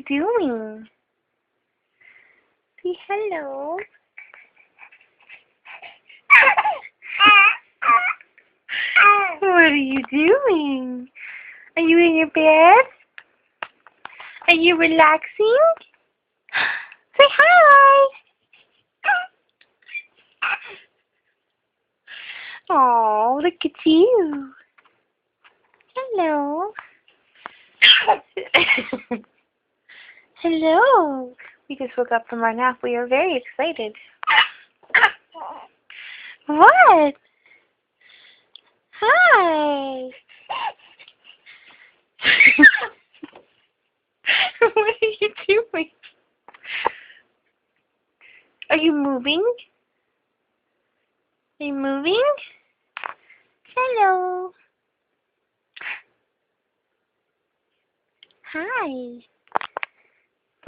you doing? Say hello. What are you doing? Are you in your bed? Are you relaxing? Say hi. Oh, look at you. Hello. Hello. We just woke up from our nap. We are very excited. What? Hi. What are you doing? Are you moving? Are you moving? Hello. Hi.